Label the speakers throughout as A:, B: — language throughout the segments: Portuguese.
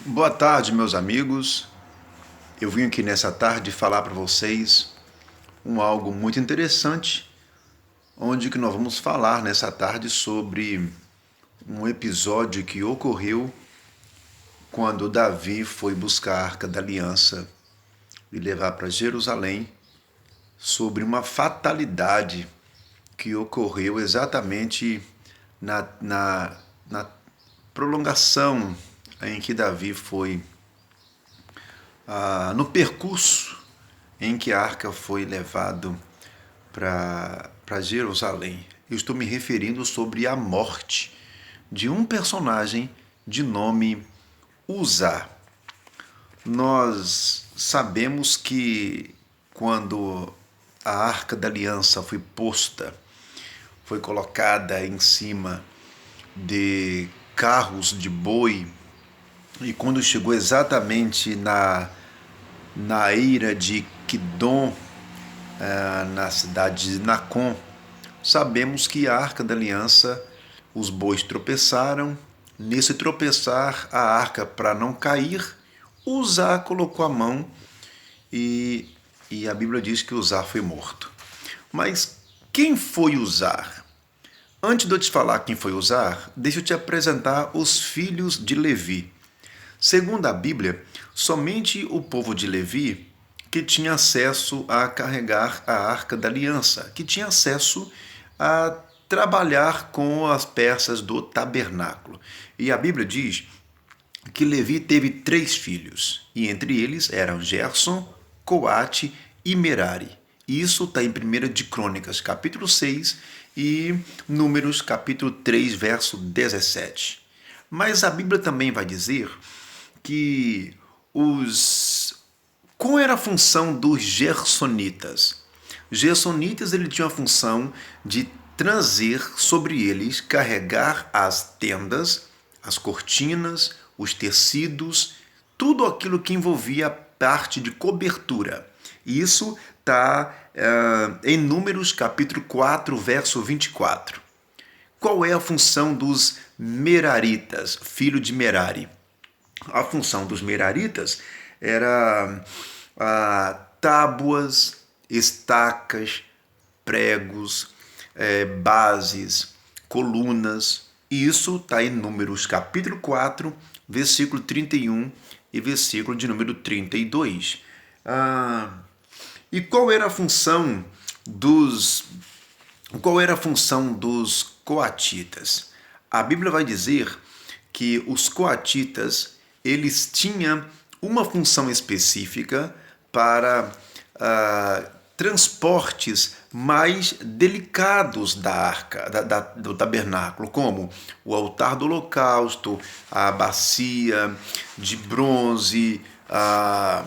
A: Boa tarde, meus amigos. Eu vim aqui nessa tarde falar para vocês algo muito interessante, onde que nós vamos falar nessa tarde sobre um episódio que ocorreu quando Davi foi buscar a Arca da Aliança e levar para Jerusalém, sobre uma fatalidade que ocorreu exatamente na prolongação em que Davi foi no percurso em que a arca foi levado para Jerusalém. Eu estou me referindo sobre a morte de um personagem de nome Uzá. Nós sabemos que quando a Arca da Aliança foi colocada em cima de carros de boi, e quando chegou exatamente na eira de Quidom, na cidade de Nacon, sabemos que a Arca da Aliança, os bois tropeçaram. Nesse tropeçar, a arca, para não cair, Uzá colocou a mão e a Bíblia diz que Uzá foi morto. Mas quem foi Uzá? Antes de eu te falar quem foi Uzá, deixa eu te apresentar os filhos de Levi. Segundo a Bíblia, somente o povo de Levi que tinha acesso a carregar a Arca da Aliança, que tinha acesso a trabalhar com as peças do tabernáculo. E a Bíblia diz que Levi teve 3 filhos, e entre eles eram Gerson, Coate e Merari. Isso está em 1 de Crônicas, capítulo 6, e Números, capítulo 3, verso 17. Mas a Bíblia também vai dizer que qual era a função dos gersonitas? Os gersonitas ele tinha a função de trazer sobre eles, carregar as tendas, as cortinas, os tecidos, tudo aquilo que envolvia a parte de cobertura. Isso está em Números capítulo 4, verso 24. Qual é a função dos meraritas, filho de Merari? A função dos meraritas era tábuas, estacas, pregos, bases, colunas. E isso está em Números capítulo 4, versículo 31 e versículo de número 32. E qual era a função dos coatitas? A Bíblia vai dizer que os coatitas eles tinham uma função específica para transportes mais delicados da arca, do tabernáculo, como o altar do holocausto, a bacia de bronze, a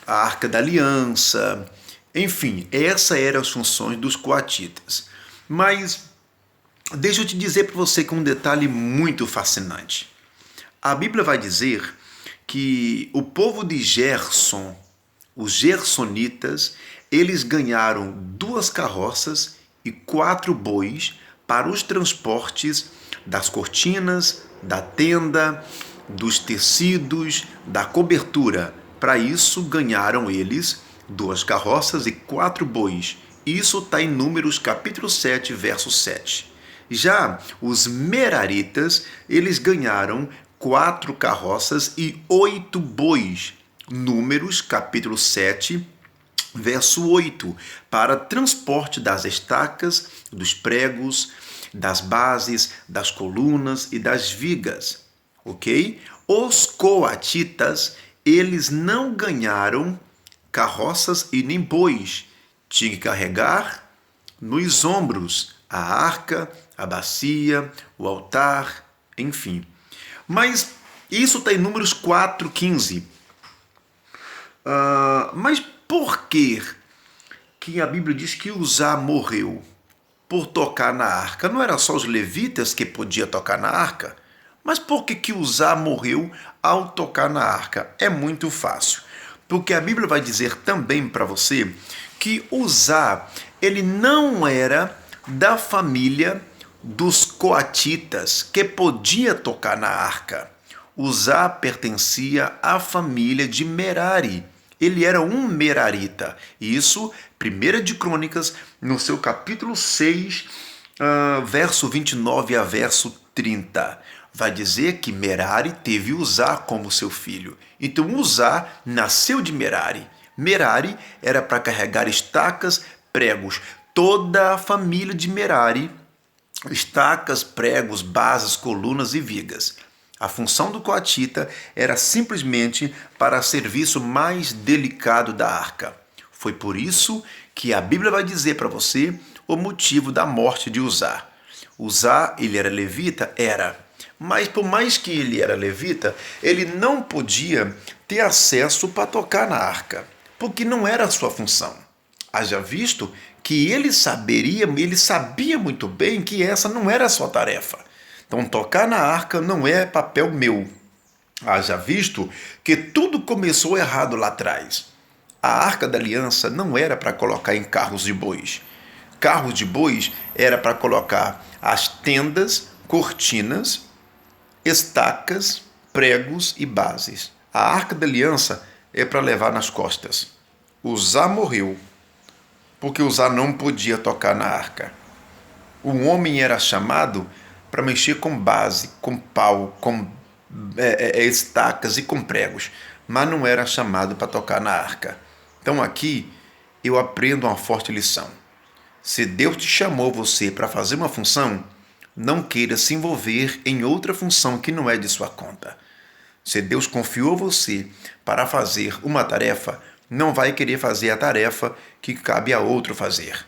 A: arca da aliança, enfim, essas eram as funções dos coatitas. Mas deixa eu te dizer para você que um detalhe muito fascinante. A Bíblia vai dizer que o povo de Gerson, os gersonitas, eles ganharam 2 carroças e 4 bois para os transportes das cortinas, da tenda, dos tecidos, da cobertura. Para isso, ganharam eles 2 carroças e 4 bois. Isso está em Números capítulo 7, verso 7. Já os meraritas, eles ganharam 4 carroças e 8 bois. Números capítulo 7, verso 8, para transporte das estacas, dos pregos, das bases, das colunas e das vigas, ok? Os coatitas, eles não ganharam carroças e nem bois. Tinha que carregar nos ombros a arca, a bacia, o altar, enfim. Mas isso está em Números 4,15. Mas por que a Bíblia diz que Uzá morreu? Por tocar na arca. Não era só os levitas que podiam tocar na arca? Mas por que Uzá morreu ao tocar na arca? É muito fácil. Porque a Bíblia vai dizer também para você que Uzá, ele não era da família dos coatitas que podia tocar na arca. Uzá pertencia à família de Merari. Ele era um merarita. Isso, 1 de Crônicas, no seu capítulo 6, verso 29 a verso 30. Vai dizer que Merari teve Uzá como seu filho. Então Uzá nasceu de Merari. Merari era para carregar estacas, pregos. Toda a família de Merari, estacas, pregos, bases, colunas e vigas. A função do coatita era simplesmente para serviço mais delicado da arca. Foi por isso que a Bíblia vai dizer para você o motivo da morte de Uzá. Uzá, ele era levita? Era. Mas por mais que ele era levita, ele não podia ter acesso para tocar na arca, porque não era a sua função. Haja visto que ele sabia muito bem que essa não era a sua tarefa. Então, tocar na arca não é papel meu. Haja visto que tudo começou errado lá atrás. A Arca da Aliança não era para colocar em carros de bois. Carros de bois era para colocar as tendas, cortinas, estacas, pregos e bases. A Arca da Aliança é para levar nas costas. Uzá morreu, porque Uzá não podia tocar na arca. O homem era chamado para mexer com base, com pau, com estacas e com pregos, mas não era chamado para tocar na arca. Então aqui eu aprendo uma forte lição. Se Deus te chamou você para fazer uma função, não queira se envolver em outra função que não é de sua conta. Se Deus confiou você para fazer uma tarefa, não vai querer fazer a tarefa que cabe a outro fazer.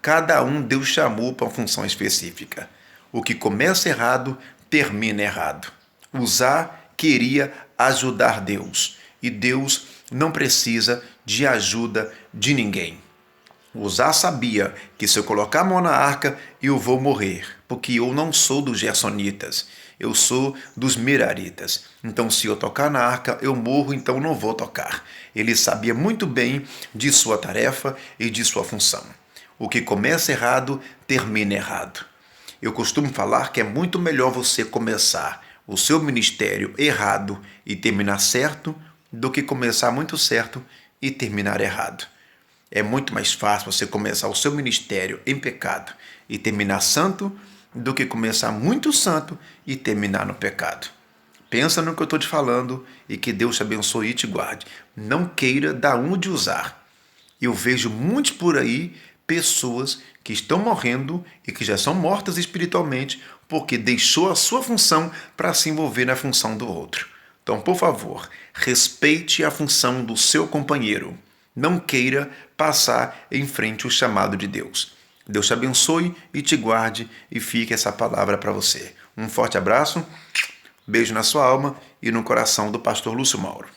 A: Cada um Deus chamou para uma função específica. O que começa errado, termina errado. Uzá queria ajudar Deus, e Deus não precisa de ajuda de ninguém. Uzá sabia que se eu colocar a mão na arca, eu vou morrer, porque eu não sou dos Gersonitas, eu sou dos Meraritas. Então, se eu tocar na arca, eu morro, então não vou tocar. Ele sabia muito bem de sua tarefa e de sua função. O que começa errado, termina errado. Eu costumo falar que é muito melhor você começar o seu ministério errado e terminar certo do que começar muito certo e terminar errado. É muito mais fácil você começar o seu ministério em pecado e terminar santo do que começar muito santo e terminar no pecado. Pensa no que eu estou te falando e que Deus te abençoe e te guarde. Não queira dar onde usar. Eu vejo muitos por aí pessoas que estão morrendo e que já são mortas espiritualmente porque deixou a sua função para se envolver na função do outro. Então, por favor, respeite a função do seu companheiro. Não queira passar em frente ao chamado de Deus. Deus te abençoe e te guarde e fique essa palavra para você. Um forte abraço, beijo na sua alma e no coração do pastor Lúcio Mauro.